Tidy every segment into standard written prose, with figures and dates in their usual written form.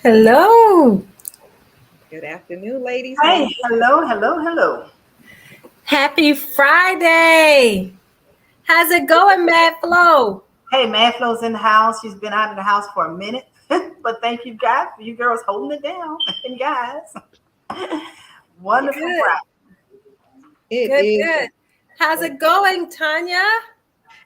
Hello. Good afternoon, ladies. How Hey, you doing? hello. Happy Friday. How's it going, Matt Flo? Hey, Manflo's in the house. She's been out of the house for a minute, but thank you guys for you girls holding it down. And guys, wonderful Good, Friday. It good, is. good. How's it going, Tanya?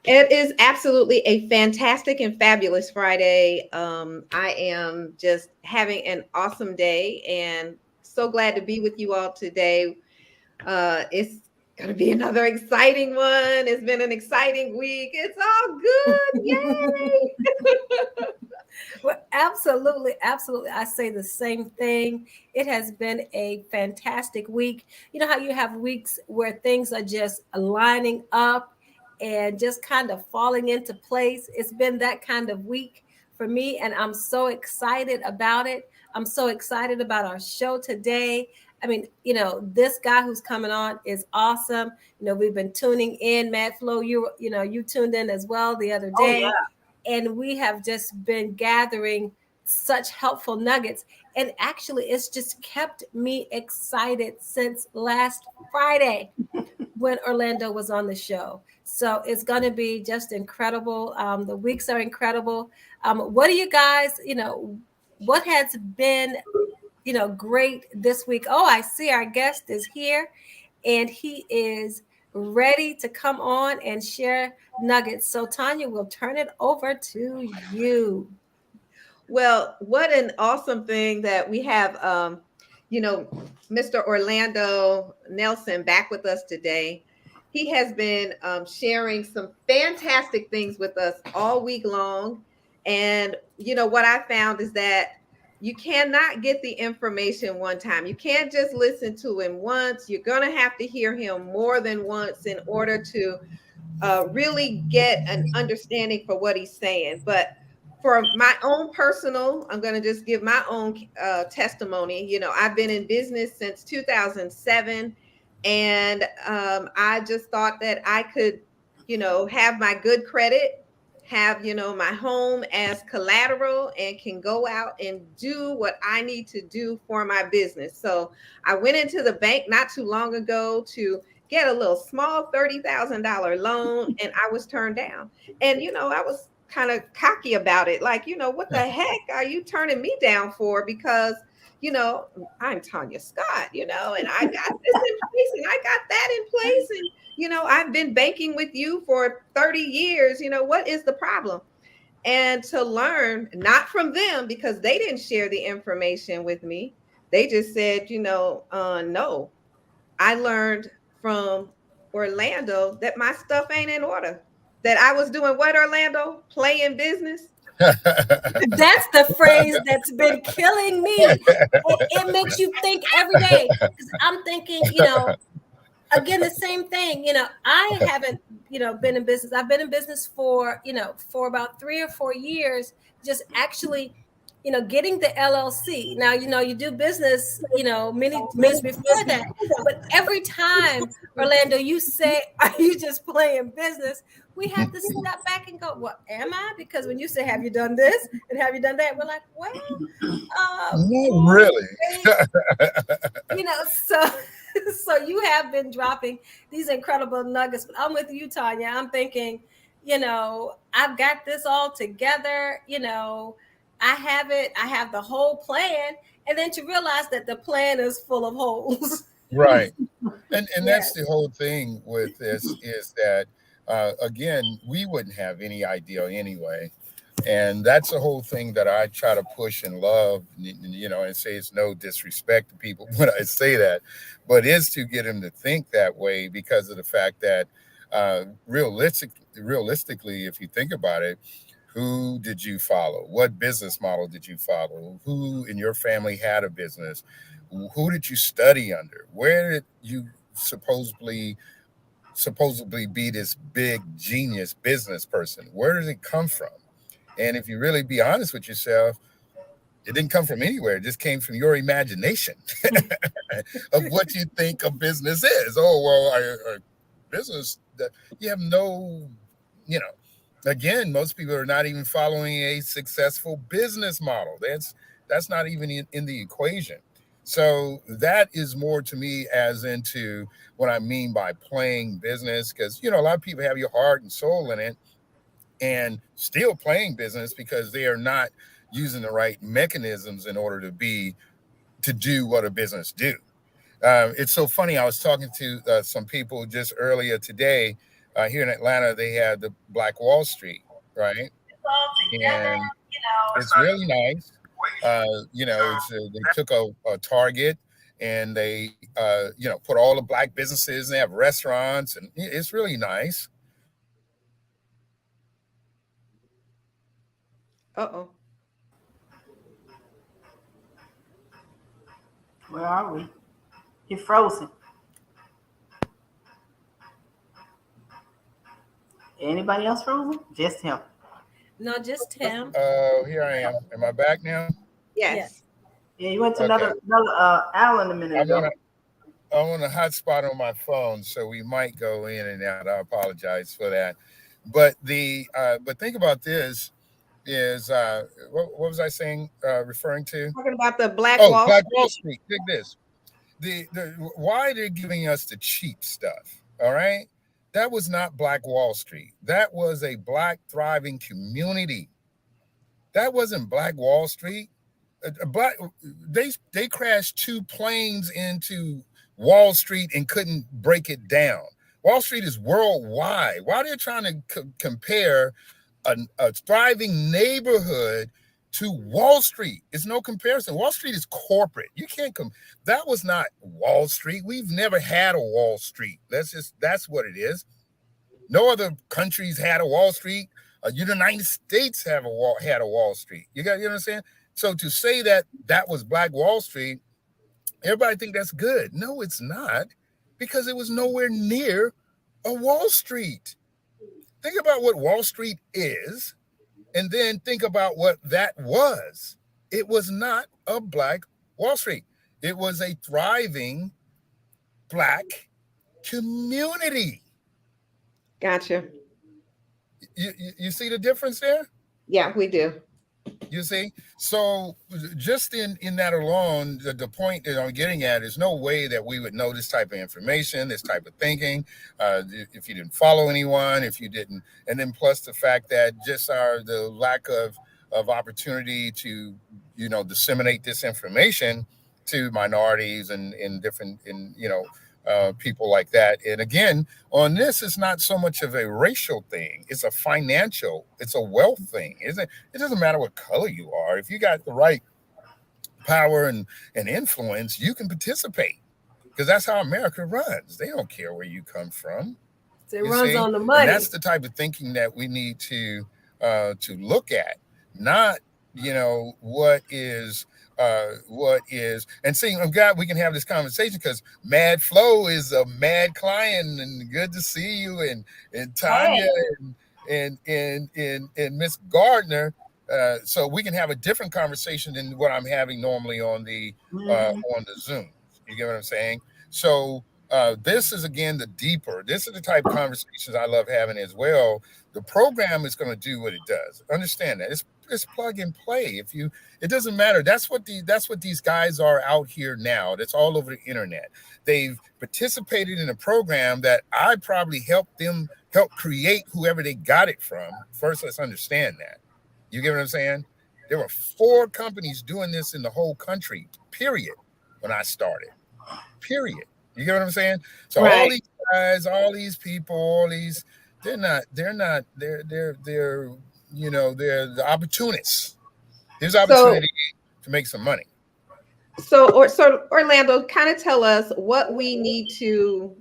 It is absolutely a fantastic and fabulous Friday. I am just having an awesome day and so glad to be with you all today. It's going to be another exciting one. It's been an exciting week. It's all good. Yay! Well, absolutely, absolutely. I say the same thing. It has been a fantastic week. You know how you have weeks where things are just lining up and just kind of falling into place? It's been that kind of week for me, and I'm so excited about it. I'm so excited about our show today. I mean, this guy who's coming on is awesome. We've been tuning in. Matt Flo, you tuned in as well the other Oh yeah. day, and we have just been gathering such helpful nuggets. And actually, it's just kept me excited since last Friday when Orlando was on the show. So it's going to be just incredible. The weeks are incredible. What do you guys, what has been, great this week? Oh, I see our guest is here and he is ready to come on and share nuggets. So, Tanya, we'll turn it over to you. Well, what an awesome thing that we have, you know, Mr. Orlando Nelson back with us today. He has been sharing some fantastic things with us all week long. And, what I found is that you cannot get the information one time. You can't just listen to him once. You're going to have to hear him more than once in order to really get an understanding for what he's saying. But for my own personal, I'm going to just give my own testimony. I've been in business since 2007, and I just thought that I could, have my good credit, have, my home as collateral, and can go out and do what I need to do for my business. So I went into the bank not too long ago to get a little small $30,000 loan, and I was turned down. And I was kind of cocky about it, like, what the heck are you turning me down for? Because I'm Tanya Scott, and I got this in place and I got that in place, and I've been banking with you for 30 years. What is the problem? And to learn, not from them, because they didn't share the information with me. They just said, no. I learned from Orlando that my stuff ain't in order. That I was doing what, Orlando? Playing business. That's the phrase that's been killing me. It makes you think every day because I'm thinking, again, the same thing. I haven't, been in business. I've been in business for about 3 or 4 years, just actually, getting the LLC. Now, you do business, many years before that. But every time, Orlando, you say, are you just playing business? We have to step back and go, well, am I? Because when you say, have you done this and have you done that? We're like, well, Not really. so so you have been dropping these incredible nuggets, but I'm with you, Tanya. I'm thinking, I've got this all together. I have it. I have the whole plan, and then to realize that the plan is full of holes. Right. And that's Yes. the whole thing with this is that again, we wouldn't have any idea anyway. And that's the whole thing that I try to push and love, and say it's no disrespect to people when I say that, but is to get them to think that way because of the fact that realistically, if you think about it, who did you follow? What business model did you follow? Who in your family had a business? Who did you study under? Where did you supposedly be this big genius business person? Where does it come from? And if you really be honest with yourself, it didn't come from anywhere. It just came from your imagination of what you think a business is. Oh, well, a business that you have no, you know, again, most people are not even following a successful business model. That's not even in the equation. So that is more to me as into what I mean by playing business, because a lot of people have your heart and soul in it and still playing business because they are not using the right mechanisms in order to do what a business do. It's so funny. I was talking to some people just earlier today here in Atlanta. They had the Black Wall Street, right? And it's really nice. They took a Target and they, put all the black businesses and they have restaurants and it's really nice. Uh-oh. Where are we? You're frozen. Anybody else frozen? Just him. No, just him. Here I am. Am I back now? Yes. Yeah, you went to Okay. another Alan a minute ago. I'm on a hotspot on my phone, so we might go in and out. I apologize for that. But but think about this is what was I saying? Referring to? Talking about the Black Oh, Wall Black Wall Street. Street. Dig this. Why they're giving us the cheap stuff. All right. That was not Black Wall Street. That was a black thriving community. That wasn't Black Wall Street. They crashed two planes into Wall Street and couldn't break it down. Wall Street is worldwide. Why they're trying to compare a thriving neighborhood to Wall Street? It's no comparison. Wall Street is corporate. You can't come. That was not Wall Street. We've never had a Wall Street. That's what it is. No other countries had a Wall Street. The United States had a Wall Street. You know what I'm saying? So to say that was Black Wall Street, everybody think that's good. No, it's not, because it was nowhere near a Wall Street. Think about what Wall Street is, and then think about what that was. It was not a Black Wall Street. It was a thriving black community. Gotcha. You see the difference there? Yeah, we do. You see? So just in that alone, the point that I'm getting at is no way that we would know this type of information, this type of thinking, if you didn't follow anyone, if you didn't. And then plus the fact that just the lack of opportunity to, disseminate this information to minorities and people like that. And again, on this, it's not so much of a racial thing. It's it's a wealth thing. It doesn't matter what color you are. If you got the right power and influence, you can participate, because that's how America runs. They don't care where you come from. It runs on the money. And that's the type of thinking that we need to look at, not, what is, and seeing, I'm glad we can have this conversation, because Mad Flo is a mad client, and good to see you, and Tanya and Miss Gardner. So we can have a different conversation than what I'm having normally on the Zoom. You get what I'm saying? So this is, again, this is the type of conversations I love having as well. The program is going to do what it does. Understand that it's plug and play. It doesn't matter. That's what these guys are out here now. That's all over the internet. They've participated in a program that I probably help create, whoever they got it from. First, let's understand that. You get what I'm saying? There were 4 companies doing this in the whole country, period, when I started. Period. You get what I'm saying? So right. All these guys, all these people, they're the opportunists. There's opportunity to make some money. So Orlando, kind of tell us what we need to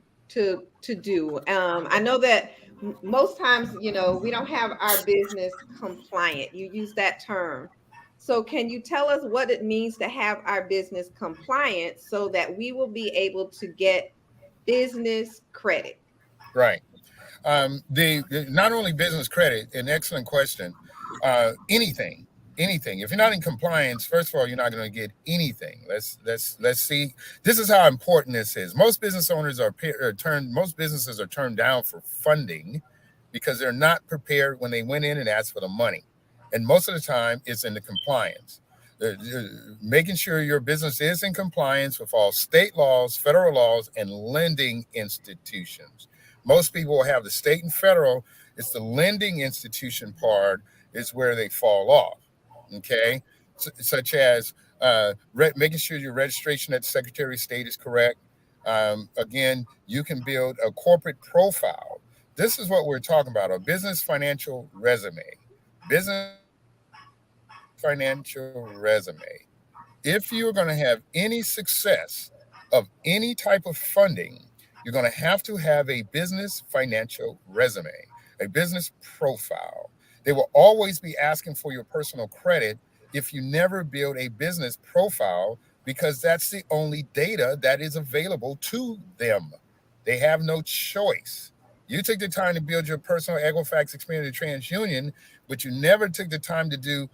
do. I know that most times, we don't have our business compliant. You use that term. So can you tell us what it means to have our business compliant so that we will be able to get business credit? Right. Not only business credit, an excellent question. Anything. If you're not in compliance, first of all, you're not going to get anything. Let's see. This is how important this is. Most business owners most businesses are turned down for funding because they're not prepared when they went in and asked for the money. And most of the time, it's in the compliance. making sure your business is in compliance with all state laws, federal laws, and lending institutions. Most people have the state and federal. It's the lending institution part is where they fall off. Okay, such as making sure your registration at the Secretary of State is correct. Again, you can build a corporate profile. This is what we're talking about: a business financial resume. Business financial resume. If you're going to have any success of any type of funding, you're going to have to have a business financial resume, a business profile. They will always be asking for your personal credit if you never build a business profile because that's the only data that is available to them. They have no choice. You took the time to build your personal Equifax experience at TransUnion, but you never took the time to do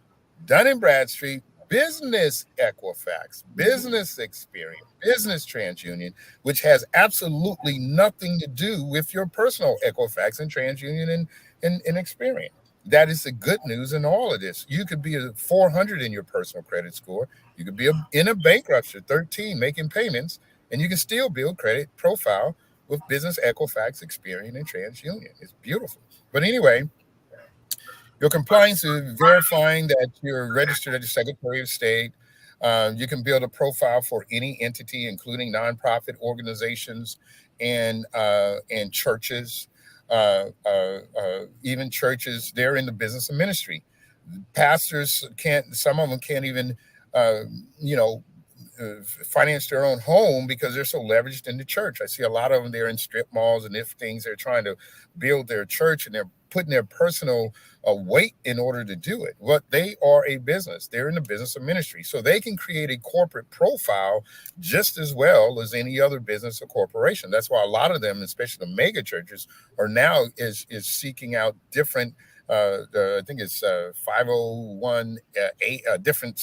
Dun and Bradstreet, business Equifax, business experience, business TransUnion, which has absolutely nothing to do with your personal Equifax and TransUnion and experience. That is the good news in all of this. You could be a 400 in your personal credit score. You could be in a bankruptcy, 13, making payments, and you can still build credit profile with business Equifax, Experian, and TransUnion. It's beautiful. But anyway, your compliance is verifying that you're registered at the Secretary of State. You can build a profile for any entity, including nonprofit organizations and churches. Even churches, they're in the business of ministry. Pastors can't. Some of them can't even, uh, you know, finance their own home because they're so leveraged in the church. I see a lot of them. They're in strip malls and if things. They're trying to build their church and they're putting their personal weight in order to do it. But they are a business. They're in the business of ministry, so they can create a corporate profile just as well as any other business or corporation. That's why a lot of them, especially the mega churches, are now is seeking out different. I think it's 501 different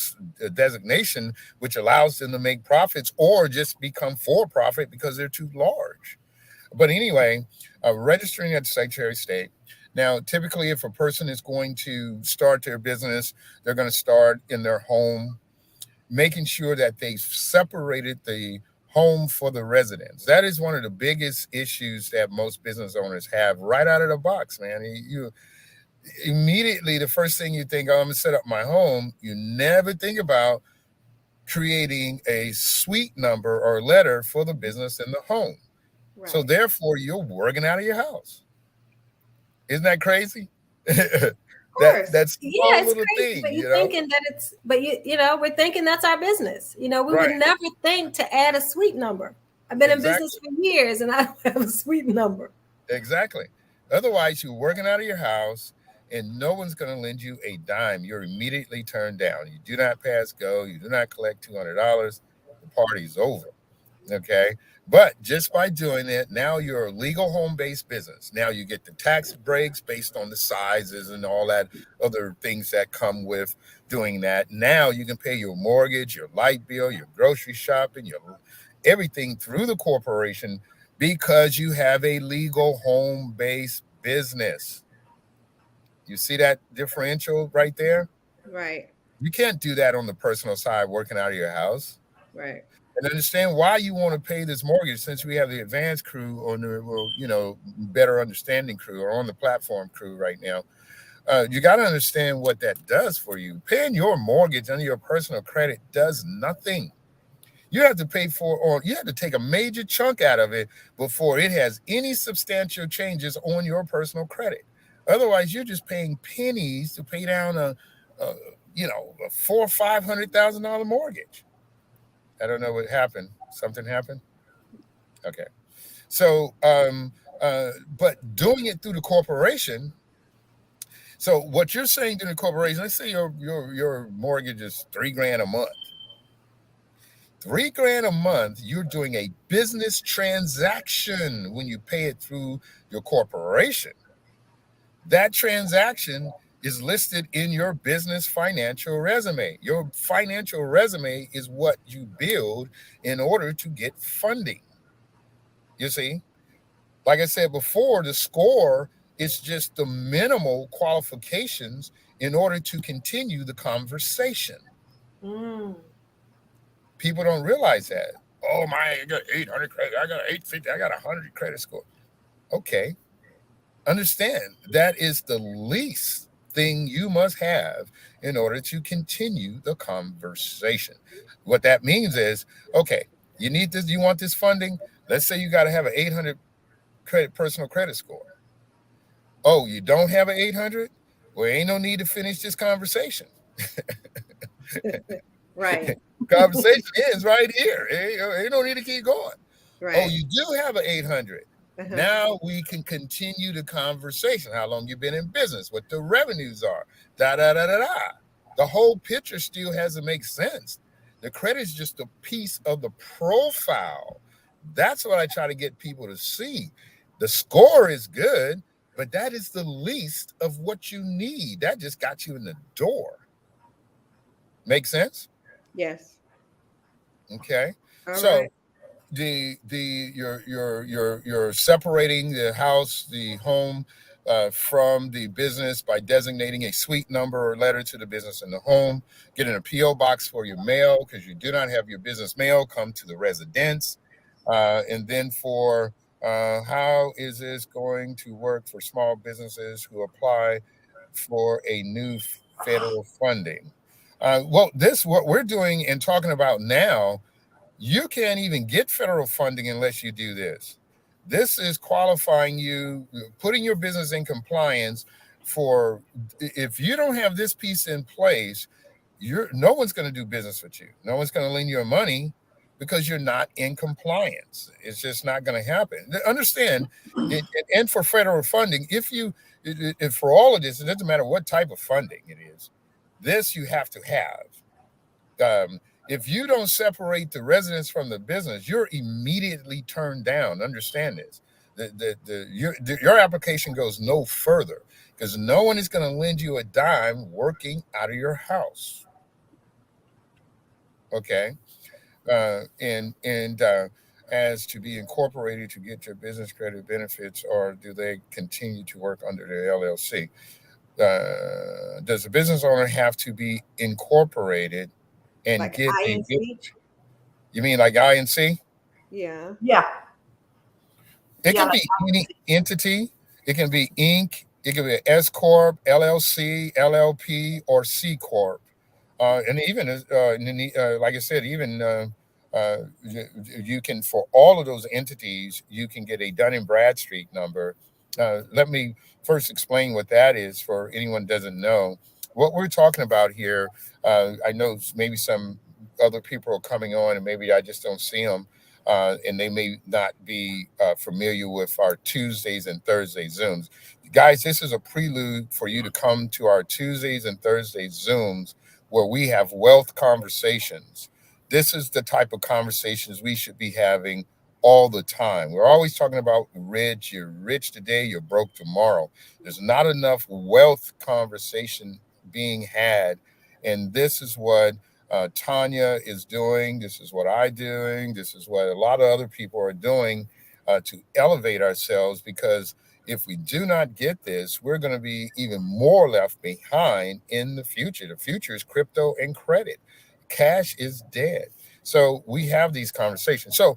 designation, which allows them to make profits or just become for profit because they're too large. But anyway, registering at the Secretary of State. Now, typically, if a person is going to start their business, they're going to start in their home, making sure that they've separated the home for the residence. That is one of the biggest issues that most business owners have right out of the box, man. You immediately, the first thing you think, oh, I'm going to set up my home. You never think about creating a suite number or letter for the business in the home. Right. So therefore, you're working out of your house. Isn't that crazy? That's yeah, it's crazy. Thing, but you're thinking that it's, but we're thinking that's our business. We would never think to add a suite number. I've been in business for years and I don't have a suite number. Exactly. Otherwise, you're working out of your house and no one's going to lend you a dime. You're immediately turned down. You do not pass go. You do not collect $200. The party's over. Okay. But just by doing it, now you're a legal home-based business. Now you get the tax breaks based on the sizes and all that other things that come with doing that. Now you can pay your mortgage, your light bill, your grocery shopping, your everything through the corporation because you have a legal home-based business. You see that differential right there? Right. You can't do that on the personal side working out of your house. Right. And understand why you want to pay this mortgage since we have the advanced crew or the better understanding crew or on the platform crew right now. You got to understand what that does for you. Paying your mortgage under your personal credit does nothing. You have to pay for, or you have to take a major chunk out of it before it has any substantial changes on your personal credit. Otherwise, you're just paying pennies to pay down a $400,000 or $500,000 mortgage. I don't know what happened. Something happened? Okay. So, but doing it through the corporation. So what you're saying to the corporation, let's say your mortgage is $3,000 a month. $3,000 a month, you're doing a business transaction when you pay it through your corporation. That transaction is listed in your business financial resume. Your financial resume is what you build in order to get funding. You see, like I said before, the score is just the minimal qualifications in order to continue the conversation. Mm. People don't realize that. Oh my, I got 800 credit. I got 850. I got 100 credit score. Okay. Understand that is the least thing you must have in order to continue the conversation. What that means is, okay, you need this, you want this funding. Let's say you got to have an 800 credit personal credit score. Oh, you don't have an 800? Well, ain't no need to finish this conversation. Right. Conversation ends right here. Ain't no need to keep going. Oh, Right. you do have an 800. Uh-huh. Now we can continue the conversation. How long you been in business? What the revenues are? Da da da da da. The whole picture still has to make sense. The credit is just a piece of the profile. That's what I try to get people to see. The score is good, but that is the least of what you need. That just got you in the door. Make sense? Yes. Okay. All So right. you're separating the house, the home, from the business by designating a suite number or letter to the business and the home, getting a PO box for your mail because you do not have your business mail come to the residence, and then for how is this going to work for small businesses who apply for a new federal funding? Well, this what we're doing and talking about now, you can't even get federal funding unless you do this. This is qualifying you, putting your business in compliance for, if you don't have this piece in place, you're no one's going to do business with you. No one's going to lend you money because you're not in compliance. It's just not going to happen. Understand it, and for federal funding, if for all of this, it doesn't matter what type of funding it is, this you have to have. If you don't separate the residents from the business, you're immediately turned down. Understand this. Your application goes no further because no one is going to lend you a dime working out of your house. Okay. And as to be incorporated to get your business credit benefits, or do they continue to work under the LLC? Does the business owner have to be incorporated and Like get a INC? You mean like INC? Yeah. Yeah. It Yeah. can Like, be any entity. It can be Inc. It can be an S corp, LLC, LLP, or C corp. And even like I said, even you can, for all of those entities, you can get a Dun and Bradstreet number. Let me first explain what that is for anyone who doesn't know. What we're talking about here, I know maybe some other people are coming on, and maybe I just don't see them, and they may not be familiar with our Tuesdays and Thursdays Zooms. Guys, this is a prelude for you to come to our Tuesdays and Thursdays Zooms where we have wealth conversations. This is the type of conversations we should be having all the time. We're always talking about rich, you're rich today, you're broke tomorrow. There's not enough wealth conversation being had. And this is what Tanya is doing. This is what I'm doing. This is what a lot of other people are doing to elevate ourselves, because if we do not get this, we're going to be even more left behind in the future. The future is crypto and credit. Cash is dead. So we have these conversations. So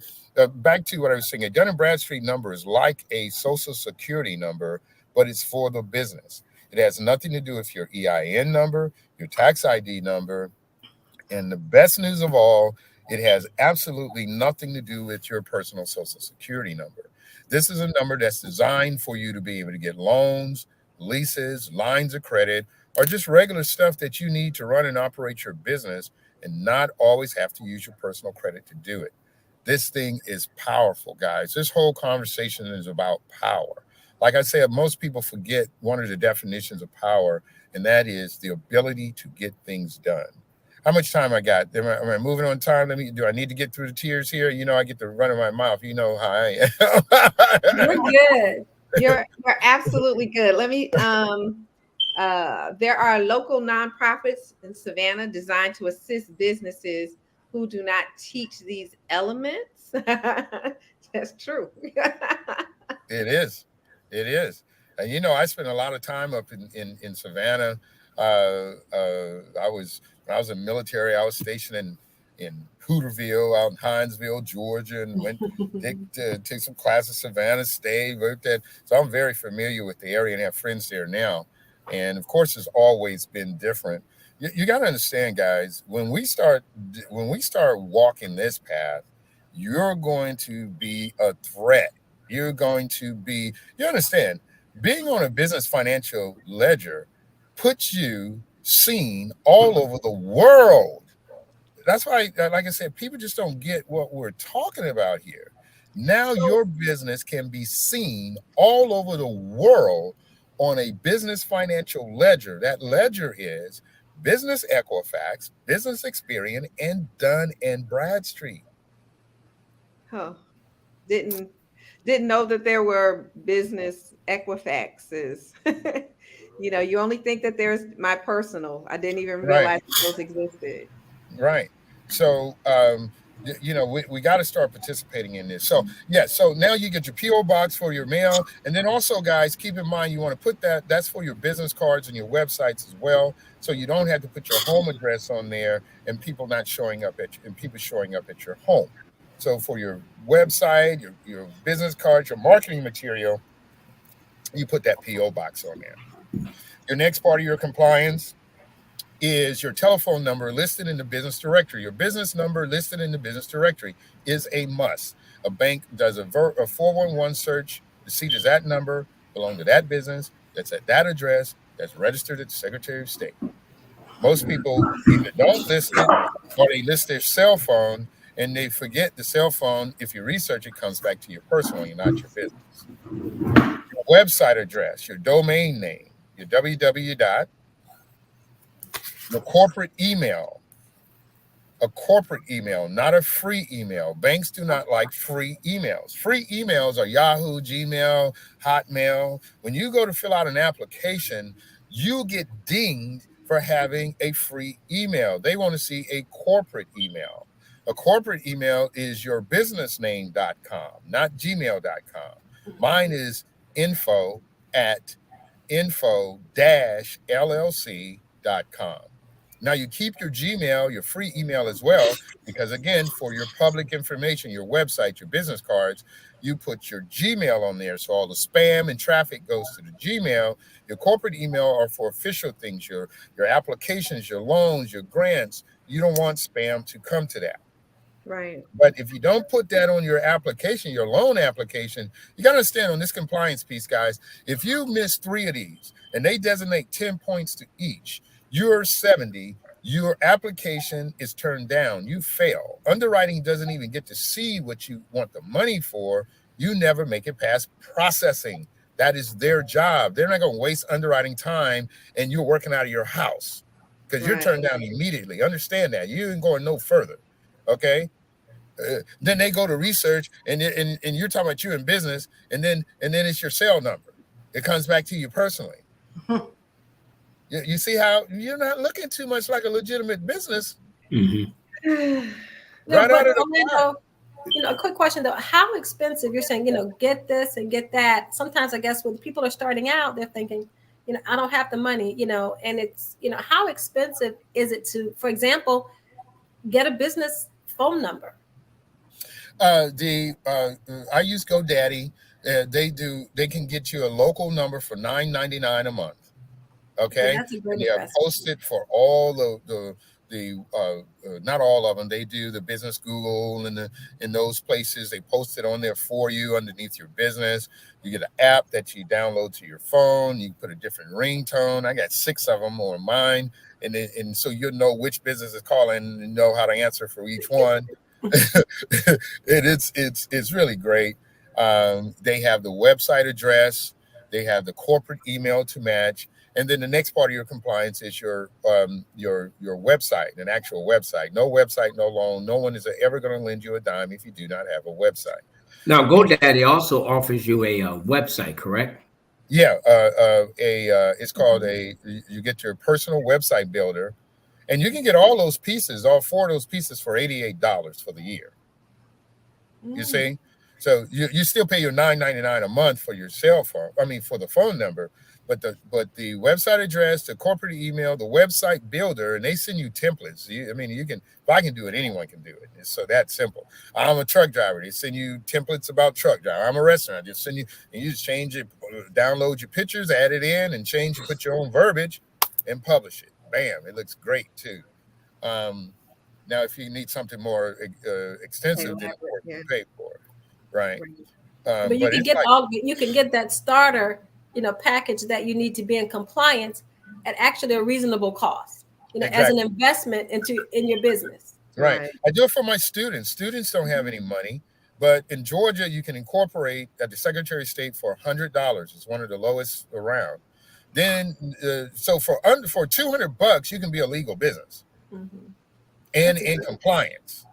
back to what I was saying, a Dun and Bradstreet number is like a social security number, but it's for the business. It has nothing to do with your EIN number, your tax ID number, and the best news of all, it has absolutely nothing to do with your personal social security number. This is a number that's designed for you to be able to get loans, leases, lines of credit, or just regular stuff that you need to run and operate your business and not always have to use your personal credit to do it. This thing is powerful, guys. This whole conversation is about power. Like I said, most people forget one of the definitions of power, and that is the ability to get things done. How much time I got? Am I moving on time? Do I need to get through the tears here? I get the run of my mouth. You know how I You're am. good. You're absolutely good. Let me there are local nonprofits in Savannah designed to assist businesses who do not teach these elements. That's true. It is. It is. And I spent a lot of time up in Savannah. I was when I was in the military. I was stationed in Hooterville, out in Hinesville, Georgia, and went take some classes at Savannah State. Worked at, so I'm very familiar with the area and have friends there now. And of course, it's always been different. You got to understand, guys. When we start walking this path, you're going to be a threat. You're going to be. You understand? Being on a business financial ledger puts you seen all over the world. That's why, like I said, people just don't get what we're talking about here. Now So your business can be seen all over the world on a business financial ledger. That ledger is Business Equifax, Business Experian, and Dunn and Bradstreet. Huh. Didn't didn't know that there were business Equifaxes. You only think that there's my personal. I didn't even Right. realize those existed. Right. So, we got to start participating in this. So, yeah. So now you get your PO box for your mail, and then also, guys, keep in mind you want to put that's for your business cards and your websites as well. So you don't have to put your home address on there, and people showing up at your home. So for your website, your business cards, your marketing material, you put that PO box on there. Your next part of your compliance is your telephone number listed in the business directory. Your business number listed in the business directory is a must. A bank does a 411 search to see does that number belong to that business that's at that address that's registered at the Secretary of State. Most people either don't list it or they list their cell phone and they forget the cell phone. If you research it, comes back to your personal and not your business. Your website address, your domain name, your www dot, your corporate email, a corporate email, not a free email. Banks do not like free emails. Free emails are Yahoo, Gmail, Hotmail. When you go to fill out an application, you get dinged for having a free email. They want to see a corporate email. A corporate email is your businessname.com, not gmail.com. Mine is info at info-llc.com. Now you keep your Gmail, your free email as well, because again, for your public information, your website, your business cards, you put your Gmail on there. So all the spam and traffic goes to the Gmail. Your corporate email are for official things, your applications, your loans, your grants. You don't want spam to come to that. Right. But if you don't put that on your application, your loan application, you got to understand on this compliance piece, guys, if you miss 3 of these and they designate 10 points to each, you're 70, your application is turned down. You fail. Underwriting doesn't even get to see what you want the money for. You never make it past processing. That is their job. They're not going to waste underwriting time and you're working out of your house because you're Right. turned down immediately. Understand that. You ain't going no further. Okay. Then they go to research and you're talking about you in business and then it's your cell number. It comes back to you personally. You see how you're not looking too much like a legitimate business no, right out but of the box. Orlando, a quick question though. How expensive, you're saying, get this and get that. Sometimes I guess when people are starting out, they're thinking, I don't have the money, and it's, how expensive is it to, for example, get a business phone number? I use GoDaddy. They can get you a local number for $9.99 a month. Okay, That's a great and they are investment. posted for all not all of them. They do the business Google and in those places. They post it on there for you underneath your business. You get an app that you download to your phone. You put a different ringtone. I got 6 of them on mine, and so you'll know which business is calling and know how to answer for each one. It's really great. They have the website address. They have the corporate email to match. And then the next part of your compliance is your website, an actual website. No website, no loan. No one is ever going to lend you a dime if you do not have a website. Now, GoDaddy also offers you a website, correct? Yeah, it's called you get your personal website builder, and you can get all 4 of those pieces for $88 for the year. You see, so you still pay your $9.99 a month for your cell phone. I mean, for the phone number, but the website address, the corporate email, the website builder, and they send you templates. I mean, you can, if I can do it, anyone can do it. It's so that simple. I'm a truck driver. They send you templates about truck driver. I'm a restaurant. They send you, and you just change it, download your pictures, add it in, and change. You put your own verbiage, and publish it. Bam! It looks great too. Um, Now, if you need something more extensive, then of course you pay for it, right? But you But can it's get like you can get that starter, package that you need to be in compliance at actually a reasonable cost, as an exactly investment in your business. right. Right. I do it for my students. Students don't have any money, but in Georgia, you can incorporate at the Secretary of State for $100. It's one of the lowest around. Then, so for $200, you can be a legal business Mhm. and That's a in good. compliance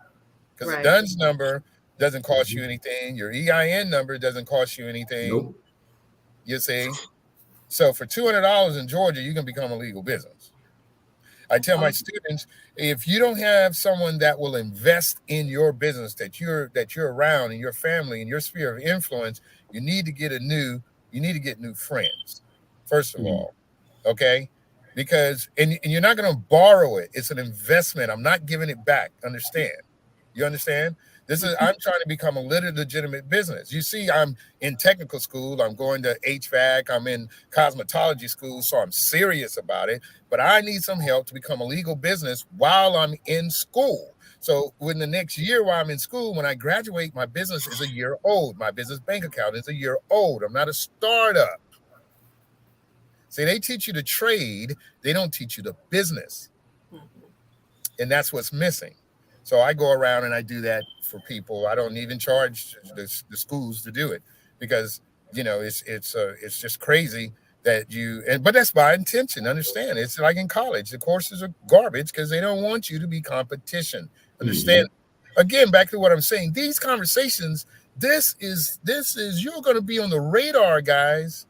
because the Right. DUNS number doesn't cost you Mhm. anything. Your EIN number doesn't cost you anything. Nope. You see, so for $200 in Georgia, you can become a legal business. I That's tell my awesome. students, if you don't have someone that will invest in your business that you're around in your family in your sphere of influence, you need to you need to get new friends, first of Mhm. all. Okay? Because and you're not going to borrow it. It's an investment. I'm not giving it back. Understand? You understand? This is I'm trying to become a legitimate business. You see, I'm in technical school, I'm going to HVAC, I'm in cosmetology school, so I'm serious about it, but I need some help to become a legal business while I'm in school. So within the next year while I'm in school, when I graduate, my business is a year old. My business bank account is a year old. I'm not a startup. See, they teach you to trade, they don't teach you the business. Mhm. And that's what's missing. So I go around and I do that for people. I don't even charge the schools to do it because it's just crazy that but that's by intention. Understand? It's like in college, the courses are garbage because they don't want you to be competition. Understand? Mhm. Again, back to what I'm saying. These conversations, this is you're going to be on the radar, guys.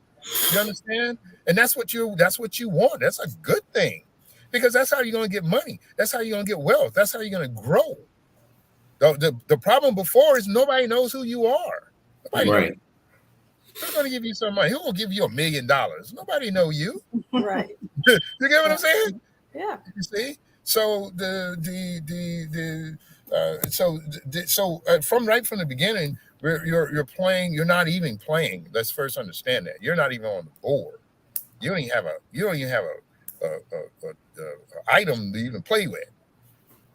You understand? And that's what you want. That's a good thing because that's how you're going to get money. That's how you're going to get wealth. That's how you're going to grow. The problem before is nobody knows who you are. Nobody knows. Right. Who's going to give you some money? Who will give you $1 million? Nobody know you. Right. You get what I'm Right. saying? Yeah. You see? So from right from the beginning, you're playing. You're not even playing. Let's first understand that you're not even on the board. You don't even have a item to even play with.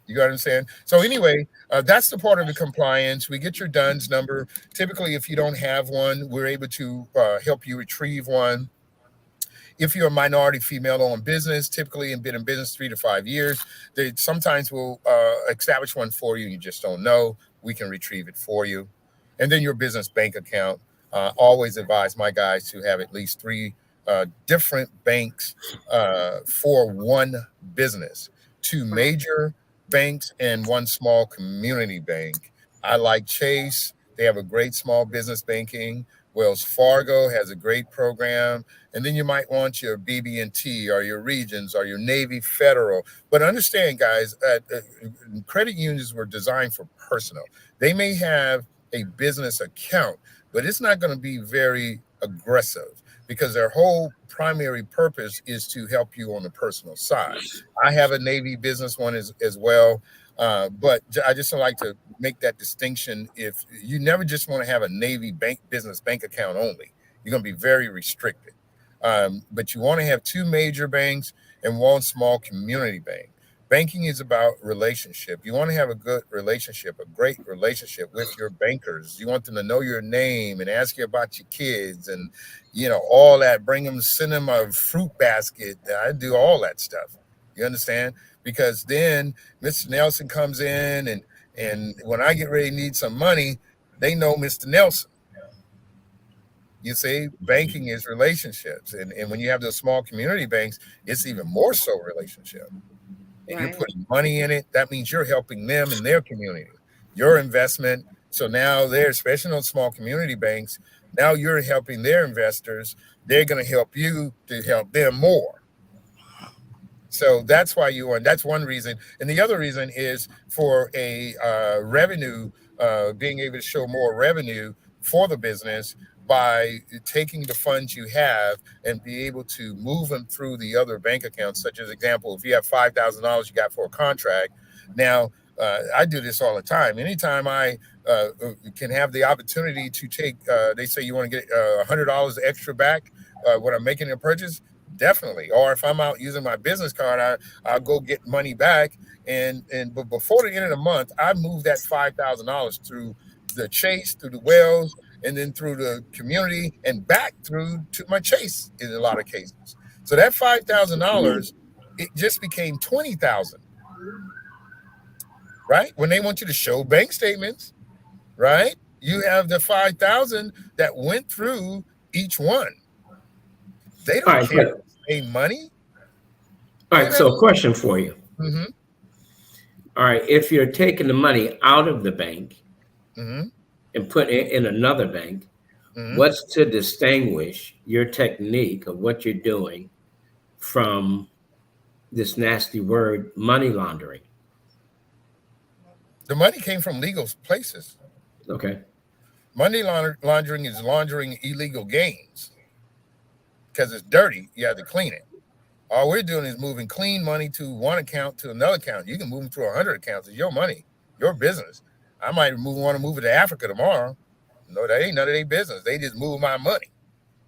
You got what I'm saying? So anyway, that's the part of the compliance. We get your DUNS number. Typically, if you don't have one, we're able to help you retrieve one. If you're a minority female owned business, typically and been in business 3 to 5 years, they sometimes will establish one for you. You just don't know. We can retrieve it for you. And then your business bank account. Always advise my guys to have at least three different banks for one business, two Right. major banks and one small community bank. I like Chase. They have a great small business banking. Wells Fargo has a great program, and then you might want your BB&T or your Regions or your Navy Federal. But understand, guys, credit unions were designed for personal. They may have a business account, but it's not going to be very aggressive because their whole primary purpose is to help you on the personal side. I have a Navy business one as well. But I just don't like to make that distinction. If you never just want to have a Navy business bank account only, you're going to be very restricted. But you want to have two major banks and one small community bank. Banking is about relationship. You want to have a good relationship, a great relationship with your bankers. You want them to know your name and ask you about your kids and all that. Bring them, send them a fruit basket. I do all that stuff. You understand? Because then Mr. Nelson comes in and when I get ready to need some money, they know Mr. Nelson. You see, banking is relationships. And when you have those small community banks, it's even more so relationship. And you're Right. putting money in it, that means you're helping them in their community. Your investment. So now they're, especially on small community banks, now you're helping their investors. They're going to help you to help them more. So that's why that's one reason. And the other reason is for a revenue, being able to show more revenue for the business. by taking the funds you have and be able to move them through the other bank accounts. Such as example, if you have $5,000 you got for a contract, now I do this all the time. Anytime I can have the opportunity to take, they say you want to get $100 extra back when I'm making a purchase, definitely. Or if I'm out using my business card, I'll go get money back. But before the end of the month, I move that $5,000 through the Chase, through the Wells, and then through the community and back through to my Chase in a lot of cases. So that $5,000, it just became 20,000. Right? When they want you to show bank statements, right? You have the 5,000 that went through each one. They don't care to pay money. All right. So a question for you. Mm-hmm. All right. If you're taking the money out of the bank Mm-hmm. and putting it in another bank, Mm-hmm. what's to distinguish your technique of what you're doing from this nasty word, money laundering? The money came from legal places. Okay. Money laundering is laundering illegal gains because it's dirty. You have to clean it. All we're doing is moving clean money to one account to another account. You can move them through 100 accounts. It's your money, your business. I might want to move it to Africa tomorrow. No, that ain't none of their business. They just move my money.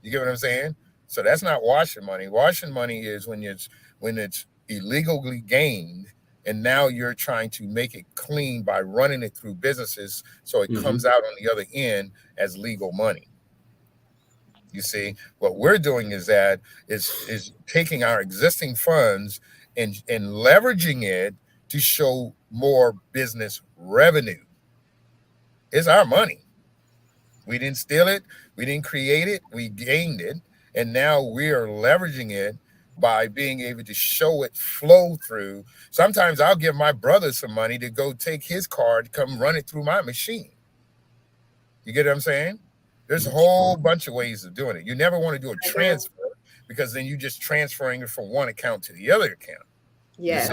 You get what I'm saying? So that's not washing money. Washing money is when it's illegally gained, and now you're trying to make it clean by running it through businesses so it comes out on the other end as legal money. You see, what we're doing is taking our existing funds and leveraging it to show more business revenue. It's our money. We didn't steal it. We didn't create it. We gained it. And now we are leveraging it by being able to show it flow through. Sometimes I'll give my brother some money to go take his card, come run it through my machine. You get what I'm saying? There's a whole bunch of ways of doing it. You never want to do a transfer because then you're just transferring it from one account to the other account. Yes.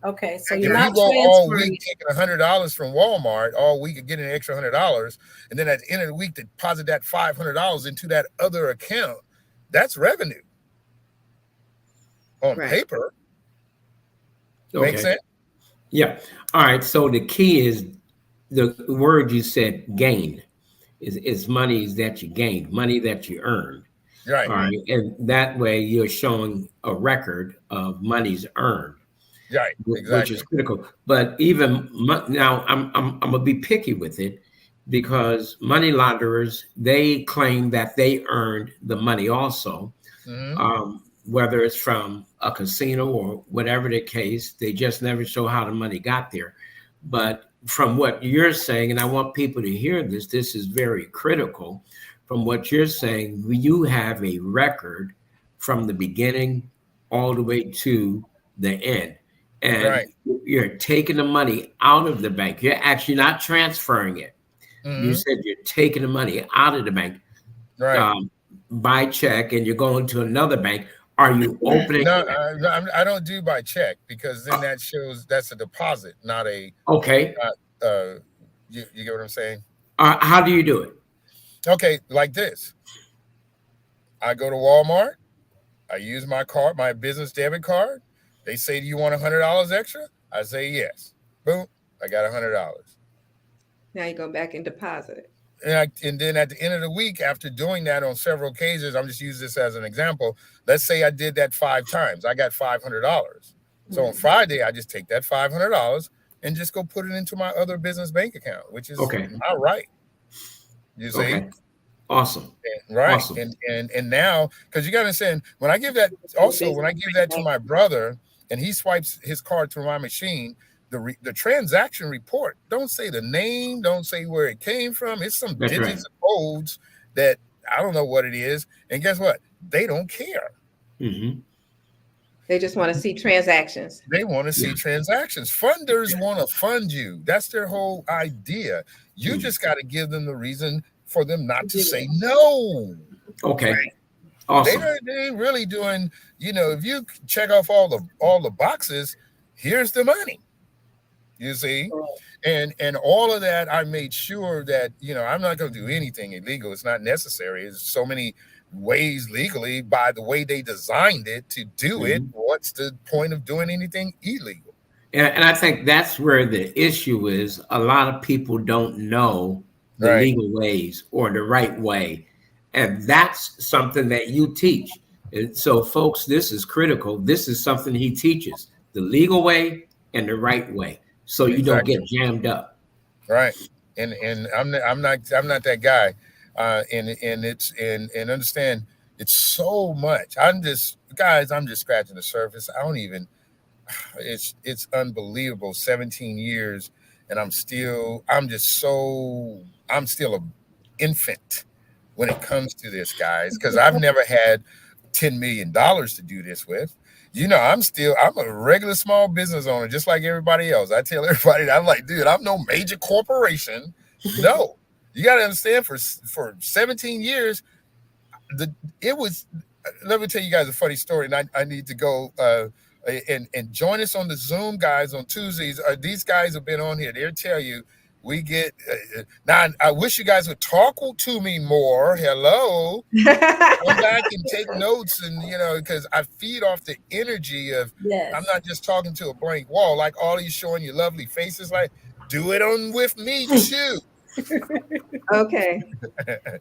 Okay. So If you're not you go all transferring. week taking $100 from Walmart all week and getting an extra $100, and then at the end of the week deposit that $500 into that other account, that's revenue on paper. Okay. Make sense? Yeah. All right. So the key is the word you said, gain, is money that you gained, money that you earned. Right. All right. And that way you're showing a record of monies earned. Right. Exactly. Which is critical. But even now, I'm gonna be picky with it because money launderers, they claim that they earned the money also. Whether it's from a casino or whatever the case, they just never show how the money got there. But from what you're saying, and I want people to hear this, this is very critical. From what you're saying, you have a record from the beginning all the way to the end. And you're taking the money out of the bank. You're actually not transferring it. You said you're taking the money out of the bank by check, and you're going to another bank. Are you opening? No, I don't do by check because then that shows that's a deposit, not a. Okay. You get what I'm saying? How do you do it? Okay, like this. I go to Walmart. I use my card, my business debit card. They say, "Do you want $100 extra?" I say, "Yes." Boom, I got $100. Now you go back and deposit it. And then at the end of the week, after doing that on several occasions, I'm just using this as an example. Let's say I did that 5 times. I got $500. So on Friday, I just take that $500 and just go put it into my other business bank account, which is my right. You see? Okay. Awesome. Right. Awesome. And now, because you got to understand, when I give that to my brother and he swipes his card through my machine, the transaction report don't say the name, don't say where it came from. It's some digits and codes that I don't know what it is. And guess what? They don't care. They just want to see transactions. They want to see transactions. Funders want to fund you. That's their whole idea. You just got to give them the reason for them not to say no. Okay. Awesome. They ain't really doing, if you check off all the boxes, here's the money. You see? Right. And all of that, I made sure that, I'm not going to do anything illegal. It's not necessary. There's so many ways legally by the way they designed it to do it. Mhm. What's the point of doing anything illegal? And I think that's where the issue is. A lot of people don't know the Right. legal ways or the right way. And that's something that you teach. And so, folks, this is critical. This is something he teaches, the legal way and the right way, so you don't Exactly. get jammed up. Right. And I'm not that guy. And understand it's so much. I'm just scratching the surface. I don't even it's unbelievable. 17 years and I'm still a infant when it comes to this, guys, because I've never had $10 million to do this with. I'm a regular small business owner, just like everybody else. I tell everybody, I'm like, dude, I'm no major corporation. No, you got to understand, for 17 years, it was. Let me tell you guys a funny story, and I need to go and join us on the Zoom, guys, on Tuesdays. These guys have been on here. They'll tell you we get now. I wish you guys would talk to me more. Hello. Come back and take notes, and because I feed off the energy of. Yes. I'm not just talking to a blank wall. Like all of you showing your lovely faces. Like, do it on with me too. Okay.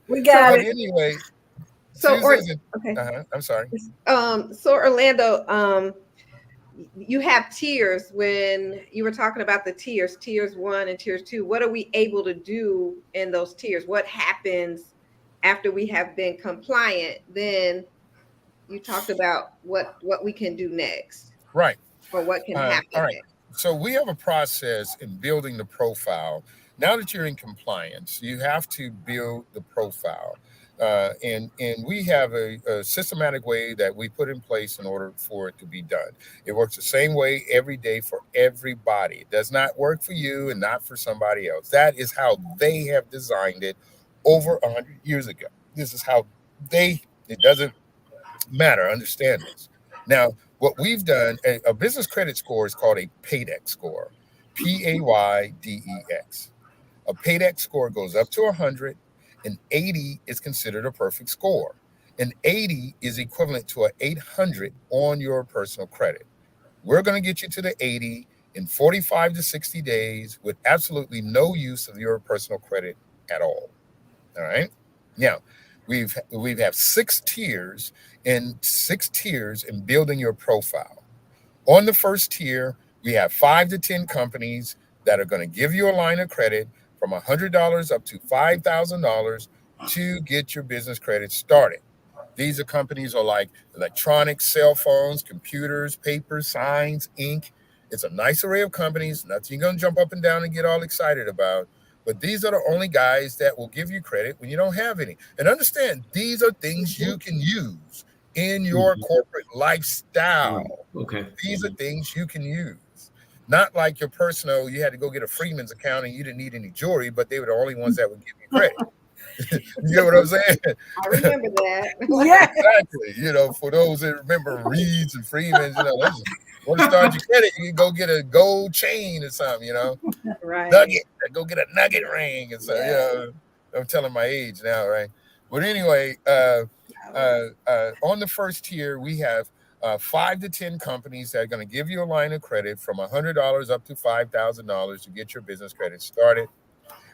We got But it. anyway, So, okay. I'm sorry. So Orlando, you have tiers. When you were talking about the tiers 1 and tiers 2, what are we able to do in those tiers? What happens after we have been compliant? Then you talked about what we can do next, Right. or what can happen All right. next. So we have a process in building the profile. Now that you're in compliance, you have to build the profile. And we have a systematic way that we put in place in order for it to be done. It works the same way every day for everybody. It does not work for you and not for somebody else. That is how they have designed it over 100 years ago. This is how it doesn't matter. Understand this. Now, what we've done, a business credit score is called a PAYDEX score, PAYDEX. A PAYDEX score goes up to 100, and 80 is considered a perfect score. And 80 is equivalent to an 800 on your personal credit. We're going to get you to the 80 in 45 to 60 days with absolutely no use of your personal credit at all. All right. Now, we have 6 tiers in building your profile. On the first tier, we have 5 to 10 companies that are going to give you a line of credit from $100 up to $5,000 to get your business credit started. These are companies like electronics, cell phones, computers, paper, signs, ink. It's a nice array of companies. Nothing you're going to jump up and down and get all excited about. But these are the only guys that will give you credit when you don't have any. And understand, these are things you can use in your corporate lifestyle. Okay. These are things you can use. Not like your personal, you had to go get a Freeman's account and you didn't need any jewelry, but they were the only ones that would give you credit. You get what I'm saying? I remember that. Yeah. Exactly. For those that remember Reeds and Freemans, want to start your credit, you can go get a gold chain or something, Right. nugget, go get a nugget ring and so I'm telling my age now, right? But anyway, on the first tier we have 5 to 10 companies that are going to give you a line of credit from $100 up to $5,000 to get your business credit started.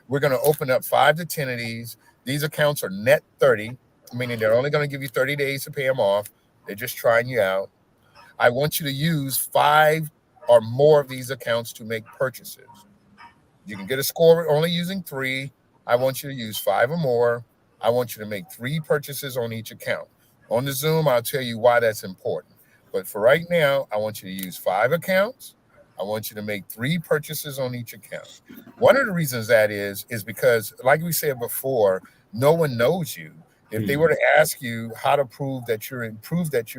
We're going to open up 5 to 10 of these. These accounts are net 30, meaning they're only going to give you 30 days to pay them off. They're just trying you out. I want you to use 5 or more of these accounts to make purchases. You can get a score only using 3. I want you to use 5 or more. I want you to make 3 purchases on each account. On the Zoom, I'll tell you why that's important. But for right now, I want you to use 5 accounts. I want you to make 3 purchases on each account. One of the reasons that is because, like we said before, no one knows you. If they were to ask you how to prove that you're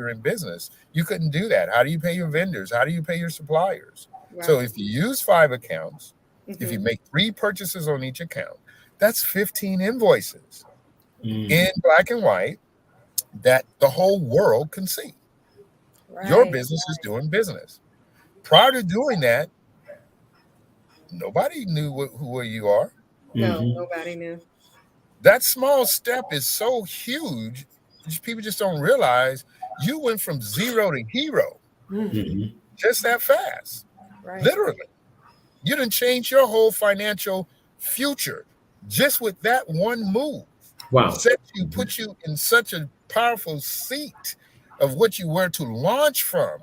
in business, you couldn't do that. How do you pay your vendors? How do you pay your suppliers? Right. So if you use 5 accounts, if you make 3 purchases on each account, that's 15 invoices in black and white that the whole world can see. Right. Your business is doing business. Prior to doing that, Nobody knew who you are. No, Mhm. nobody knew. That small step is so huge. People just don't realize you went from zero to hero Mhm. just that fast. Right. Literally. You didn't change your whole financial future just with that one move. Wow. Put you in such a powerful seat of what you were to launch from.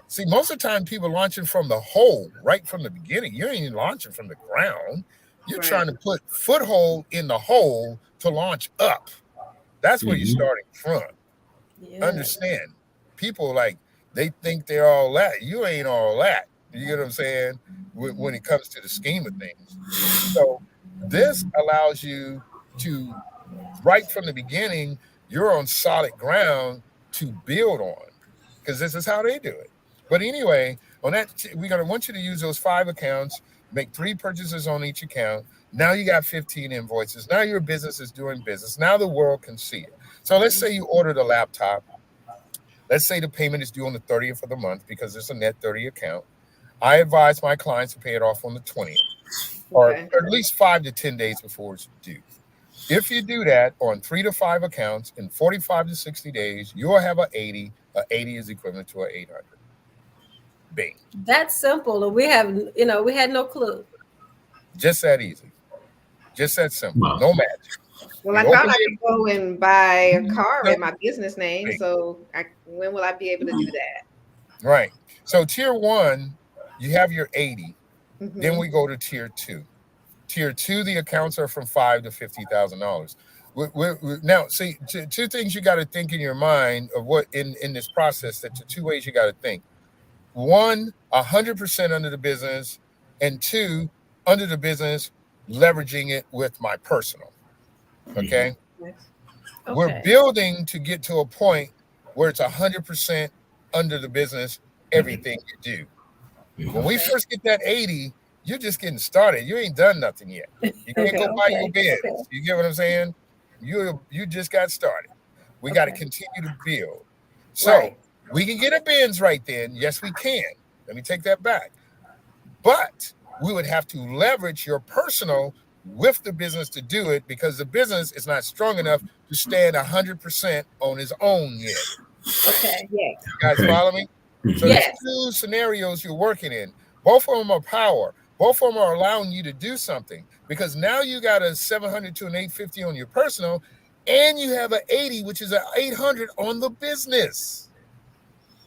See, most of the time people launching from the hole right from the beginning. You ain't even launching from the ground. You're Right. trying to put foothold in the hole to launch up. That's where you're Mhm. starting from. Yeah. Understand? People like they think they're all that. You ain't all that. You get what I'm saying? When it comes to the scheme of things. So this allows you to, right from the beginning, you're on solid ground to build on, because this is how they do it. But anyway, on that, we're gonna want you to use those 5 accounts, make 3 purchases on each account. Now you got 15 invoices. Now your business is doing business. Now the world can see it. So let's say you ordered a laptop. Let's say the payment is due on the 30th of the month because it's a net 30 account. I advise my clients to pay it off on the 20th, or Okay. at least 5 to 10 days before it's due. If you do that on 3 to 5 accounts in 45 to 60 days, you'll have a 80. A 80 is equivalent to a 800. Bing. That's simple. And we had no clue. Just that easy. Just that simple. Wow. No magic. Well, I You thought open I it. could go and buy a car No, in my business name. bing. So when will I be able to do that? Right. So tier one, you have your 80. Then Mm-hmm. we go to tier two. Tier two, the accounts are from $5,000 to $50,000. Now, see, two things you got to think in your mind of what in this process. That the two ways you got to think. One, 100% under the business, and two, under the business, leveraging it with my personal. Mhm. Okay, we're Okay. building to get to a point where it's 100% under the business, everything you do. When we Okay. first get that 80, you're just getting started. You ain't done nothing yet. You can't Okay. go buy your Okay. Benz. You get what I'm saying? You just got started. We got to Okay. continue to build. So Right. we can get a Benz right then. Yes, we can. Let me take that back. But we would have to leverage your personal with the business to do it because the business is not strong enough to stand 100% on its own yet. Right. Okay. Yes. You guys Okay. follow me? So Mhm. there's Yes. two scenarios you're working in. Both of them are power. Both of them are allowing you to do something because now you got a 700 to an 850 on your personal, and you have an 80, which is an 800 on the business.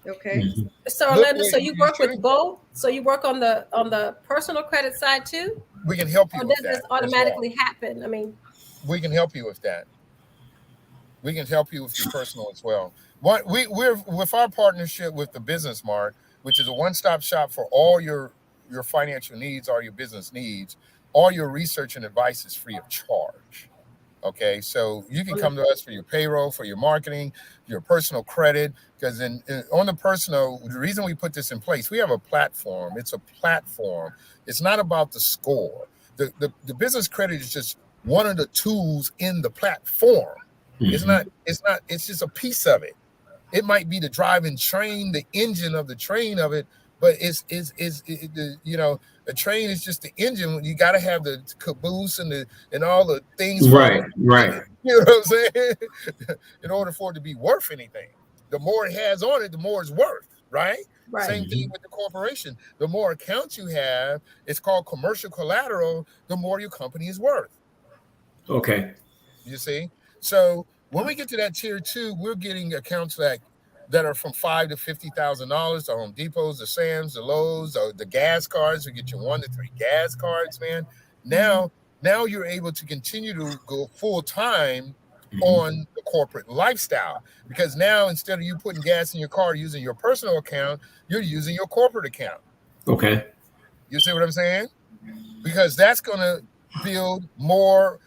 Okay. Mhm. So Look Orlando, where so you you work with should. both? So you work on the personal credit side too? We can help Or you with does this that as well. automatically happen? I mean, We can help you with that. We can help you with your personal as well. We're with our partnership with the Business Mart, which is a one-stop shop for all your financial needs, all your business needs, all your research and advice is free of charge. Okay, so you can come to wonderful. us for your payroll, for your marketing, your personal credit. Because on the personal, the reason we put this in place, we have a platform. It's a platform. It's not about the score. The business credit is just one of the tools in the platform. It's Mhm. not. It's not. It's just a piece of it. It might be the driving train, the engine of the train of it, but a train is just the engine. You got to have the caboose and all the things Right. falling in Right. it. You know what I'm saying? In order for it to be worth anything, the more it has on it, the more it's worth. Right? Right. Same thing Mhm. with the corporation. The more accounts you have, it's called commercial collateral. The more your company is worth. Okay. You see? So when we get to that tier two, we're getting accounts that are from $5,000 to $50,000, the Home Depots, the Sam's, the Lowe's, the gas cards. We get you 1 to 3 gas cards, man. Now you're able to continue to go full time Mhm. on the corporate lifestyle because now instead of you putting gas in your car using your personal account, you're using your corporate account. Okay. You see what I'm saying? Because that's going to build more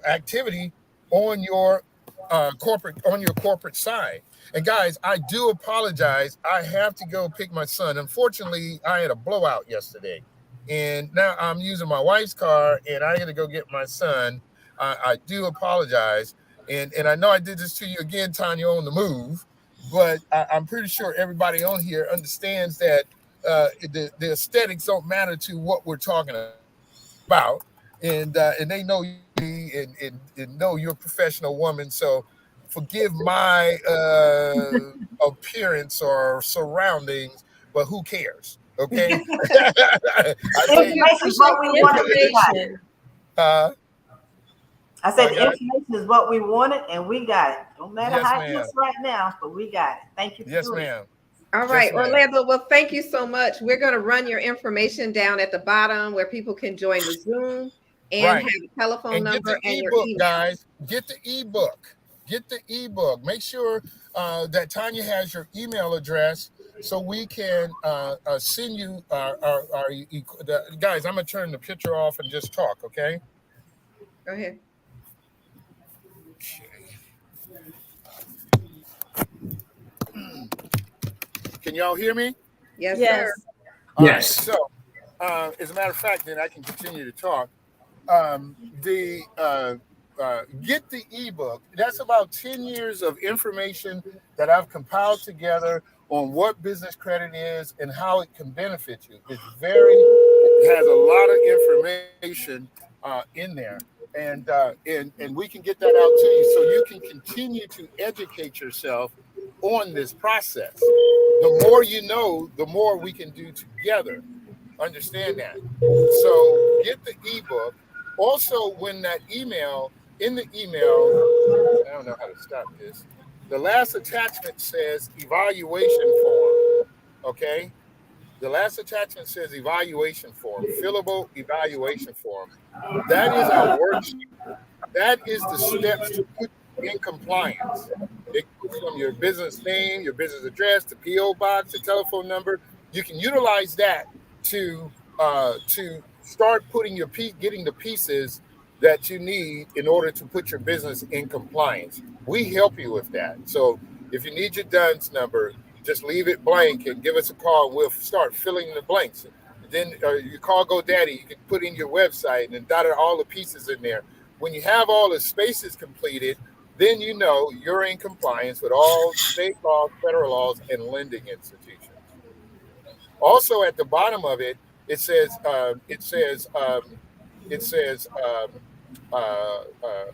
activity on your corporate side. And guys, I do apologize. I have to go pick my son. Unfortunately, I had a blowout yesterday, and now I'm using my wife's car, and I got to go get my son. I do apologize, and I know I did this to you again, Tanya, on the move, but I'm pretty sure everybody on here understands that the aesthetics don't matter to what we're talking about, and they know you and know you're a professional woman. So forgive my appearance or surroundings, but who cares? Okay, I Well, tell we you, Information is what appreciate we the wanted. We got it. information. uh, I said the guys, information is what we wanted, and we got it. Don't matter yes, how it ma'am, looks right now, but we got it. Thank you for yes, doing it. ma'am, All yes, right, ma'am. Orlando. Well, thank you so much. We're going to run your information down at the bottom where people can join the Zoom and have Right. a telephone And get the number and your ebook, email. guys. Get the ebook. Get the ebook. Make sure that Tanya has your email address so we can send you guys. I'm gonna turn the picture off and just talk. Okay. Go ahead. Can y'all hear me? Yes, sir. Yes. All right. Yes. So, as a matter of fact, then I can continue to talk. The Get the ebook. That's about 10 years of information that I've compiled together on what business credit is and how it can benefit you. It has a lot of information in there. And we can get that out to you so you can continue to educate yourself on this process. The more you know, the more we can do together. Understand that. So get the ebook. Also, when that email, in the email, I don't know how to stop this. The last attachment says evaluation form. Okay. The last attachment says evaluation form, fillable evaluation form. That is our worksheet. That is the steps to put you in compliance. It goes from your business name, your business address, the PO box, the telephone number. You can utilize that to start putting getting the pieces that you need in order to put your business in compliance. We help you with that. So if you need your DUNS number, just leave it blank and give us a call. And we'll start filling the blanks. Then you call GoDaddy. You can put in your website and dot all the pieces in there. When you have all the spaces completed, then you know you're in compliance with all state laws, federal laws, and lending institutions. Also, at the bottom of it, it says it says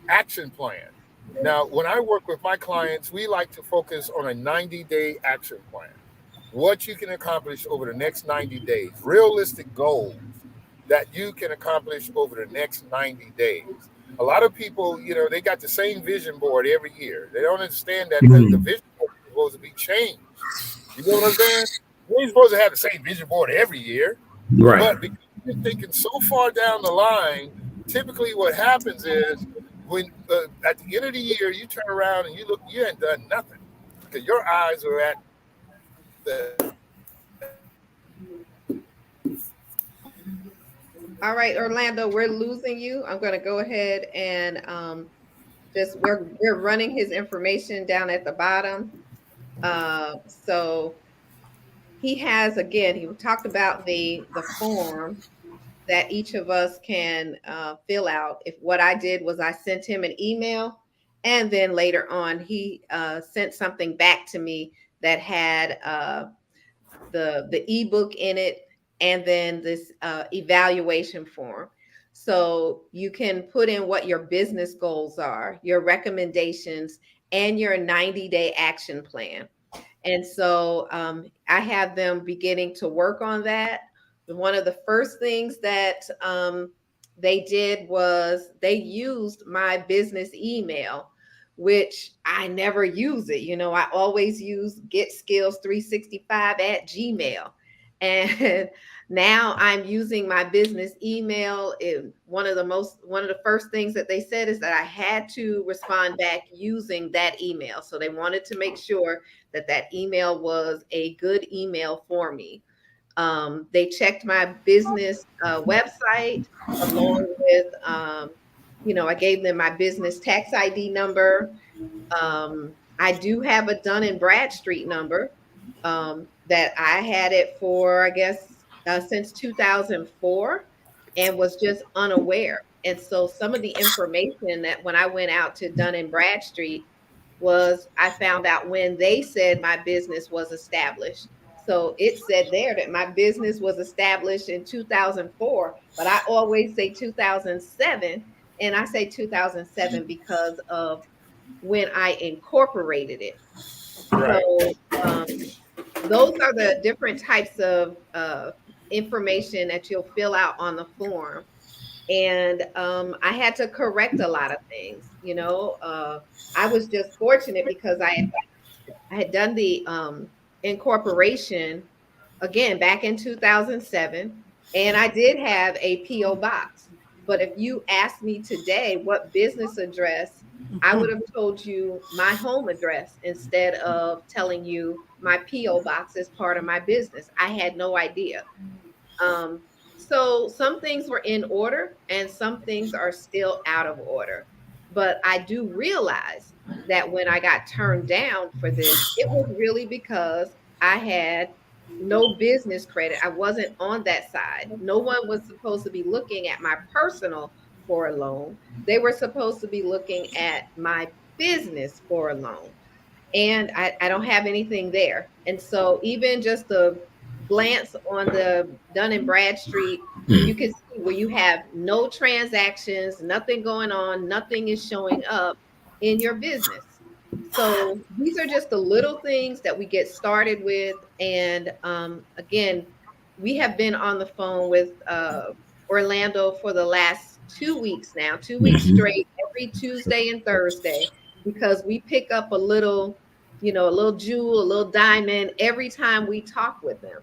action plan. Now, when I work with my clients, we like to focus on a 90-day action plan. What you can accomplish over the next 90 days, realistic goals that you can accomplish over the next 90 days. A lot of people, they got the same vision board every year. They don't understand that the Mhm. vision board is supposed to be changed. You know what I'm saying? We ain't supposed to have the same vision board every year. Right. But because you're thinking so far down the line, typically what happens is when at the end of the year you turn around and you look, you ain't done nothing because your eyes are at All right, Orlando, we're losing you. I'm going to go ahead and just we're running his information down at the bottom. So he has, again, he talked about the form that each of us can fill out. If what I did was I sent him an email, and then later on he sent something back to me that had the ebook in it, and then this evaluation form. So you can put in what your business goals are, your recommendations, and your 90-day action plan. And so I have them beginning to work on that. One of the first things that they did was they used my business email, which I never use it. I always use getskills365 at Gmail. And now I'm using my business email. One of the first things that they said is that I had to respond back using that email. So they wanted to make sure that email was a good email for me. They checked my business website along with, I gave them my business tax ID number. I do have a Dunn and Bradstreet number that I had it for, I guess, since 2004 and was just unaware. And so some of the information that when I went out to Dunn and Bradstreet was I found out when they said my business was established. So it said there that my business was established in 2004, but I always say 2007. And I say 2007 because of when I incorporated it. Right. So those are the different types of information that you'll fill out on the form. And I had to correct a lot of things. I was just fortunate because I had done the incorporation again back in 2007, and I did have a PO box. But if you asked me today what business address, I would have told you my home address instead of telling you my PO box is part of my business. I had no idea. Um, so some things were in order and some things are still out of order. But I do realize that when I got turned down for this, it was really because I had no business credit. I wasn't on that side. No one was supposed to be looking at my personal for a loan. They were supposed to be looking at my business for a loan. And I don't have anything there. And so even just the glance on the Dunn and Bradstreet, you can see where you have no transactions, nothing going on, nothing is showing up in your business. So these are just the little things that we get started with. And again, we have been on the phone with Orlando for the last 2 weeks now, 2 weeks straight, every Tuesday and Thursday, because we pick up a little, a little jewel, a little diamond every time we talk with them.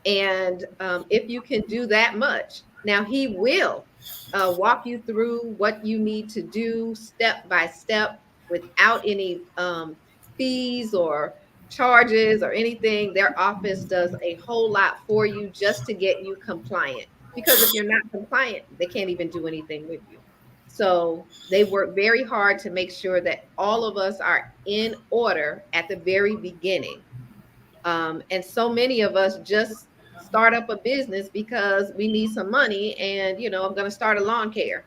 And if you can do that much, now he will walk you through what you need to do step by step without any fees or charges or anything. Their office does a whole lot for you just to get you compliant. Because if you're not compliant, they can't even do anything with you. So they work very hard to make sure that all of us are in order at the very beginning. And so many of us just start up a business because we need some money and, I'm going to start a lawn care.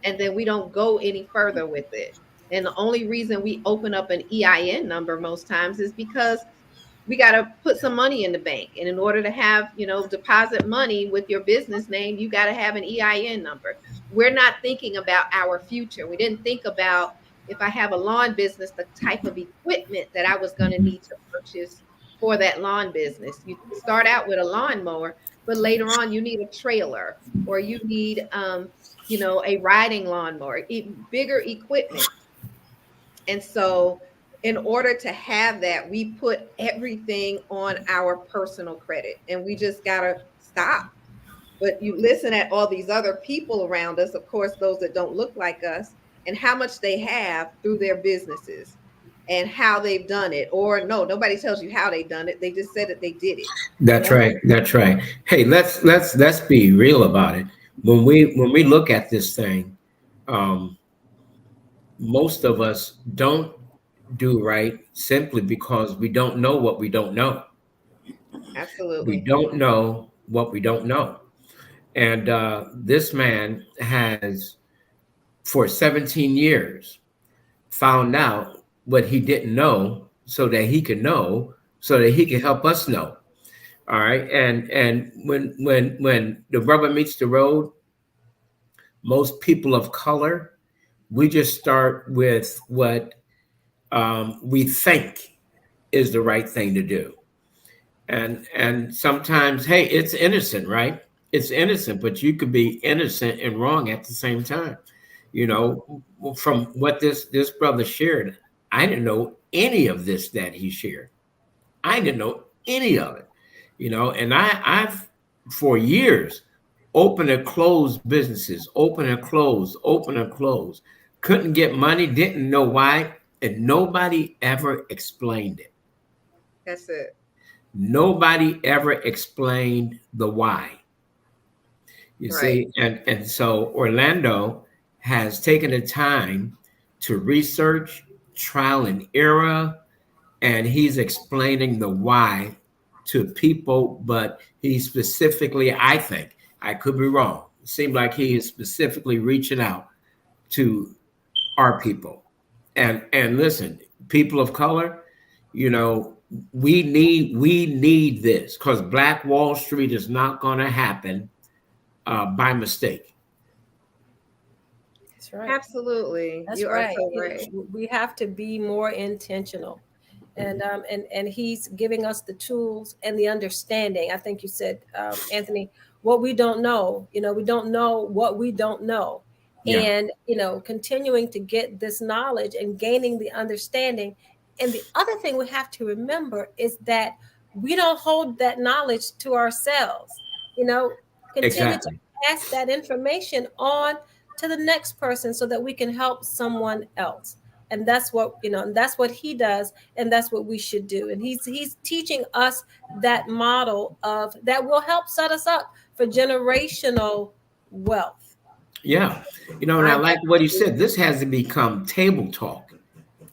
And then we don't go any further with it. And the only reason we open up an EIN number most times is because we got to put some money in the bank. And in order to have, deposit money with your business name, you got to have an EIN number. We're not thinking about our future. We didn't think about if I have a lawn business, the type of equipment that I was going to need to purchase for that lawn business. You start out with a lawnmower, but later on you need a trailer or you need, a riding lawnmower, bigger equipment. And so in order to have that, we put everything on our personal credit and we just got to stop. But you listen at all these other people around us, of course, those that don't look like us, and how much they have through their businesses and how they've done it. Or no, nobody tells you how they've done it. They just said that they did it. That's right. That's right. Hey, let's be real about it. When we look at this thing, most of us don't do right simply because we don't know what we don't know. Absolutely. We don't know what we don't know. And this man has, for 17 years, found out what he didn't know so that he could know, so that he can help us know. All right. And when the rubber meets the road, most people of color, we just start with what we think is the right thing to do. And sometimes, hey, it's innocent, right? It's innocent, but you could be innocent and wrong at the same time. From what this brother shared, I didn't know any of this that he shared. I didn't know any of it. And I've for years opened and closed businesses, open and close, open and close. Couldn't get money, didn't know why, and nobody ever explained it. That's it. Nobody ever explained the why. You see, and so Orlando has taken the time to research, trial and error, and he's explaining the why to people, but he specifically, I think, I could be wrong, it seemed like he is specifically reaching out to our people. And listen, people of color, we need this, because Black Wall Street is not going to happen by mistake. That's right. Absolutely. That's You right. are so right. We have to be more intentional. And he's giving us the tools and the understanding. I think you said, Anthony, what we don't know, we don't know what we don't know. Yeah. And, continuing to get this knowledge and gaining the understanding. And the other thing we have to remember is that we don't hold that knowledge to ourselves, continue Exactly. to pass that information on to the next person so that we can help someone else. And that's what, and that's what he does. And that's what we should do. And he's teaching us that model of that will help set us up for generational wealth. Yeah. And I like what he said. This has to become table talk.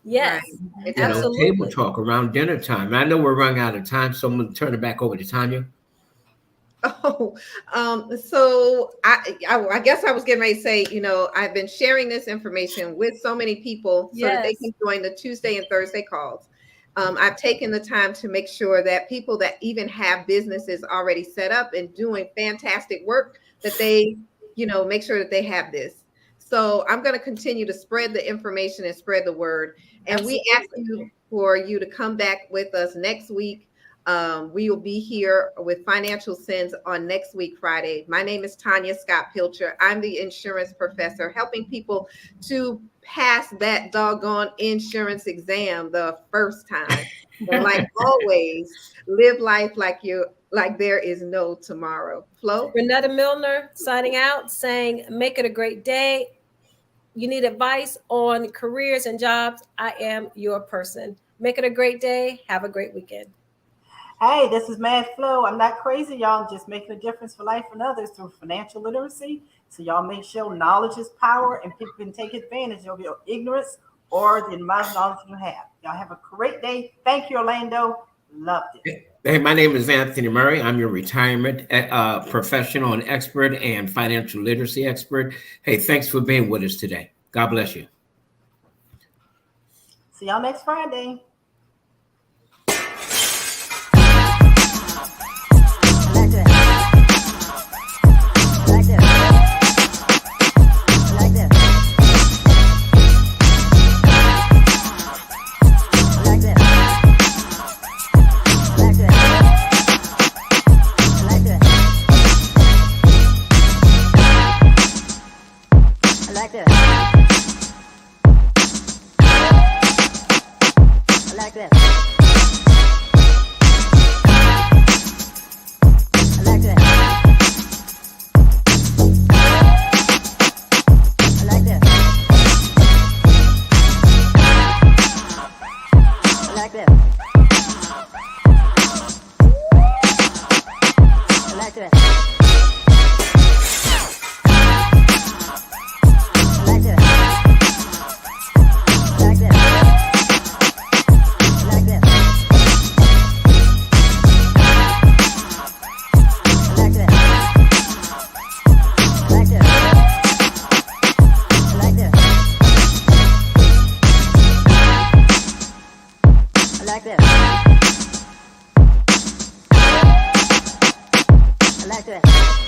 Yes, Right. absolutely. Table talk around dinner time. I know we're running out of time, so I'm going to turn it back over to Tanya. Oh, so I guess I was getting ready to say, I've been sharing this information with so many people so that they can join the Tuesday and Thursday calls. I've taken the time to make sure that people that even have businesses already set up and doing fantastic work, that they, make sure that they have this. So I'm going to continue to spread the information and spread the word. And Absolutely. we ask you for you to come back with us next week. We will be here with Financial Sins on next week, Friday. My name is Tanya Scott Pilcher. I'm the insurance professor, helping people to pass that doggone insurance exam the first time. And like always, live life like there is no tomorrow. Flo? Renetta Milner signing out, saying, make it a great day. You need advice on careers and jobs. I am your person. Make it a great day. Have a great weekend. Hey, this is Mad Flo. I'm not crazy, y'all. I'm just making a difference for life and others through financial literacy. So y'all make sure knowledge is power and people can take advantage of your ignorance or the amount of knowledge you have. Y'all have a great day. Thank you, Orlando. Loved it. Hey, my name is Anthony Murray. I'm your retirement professional and expert and financial literacy expert. Hey, thanks for being with us today. God bless you. See y'all next Friday. like that.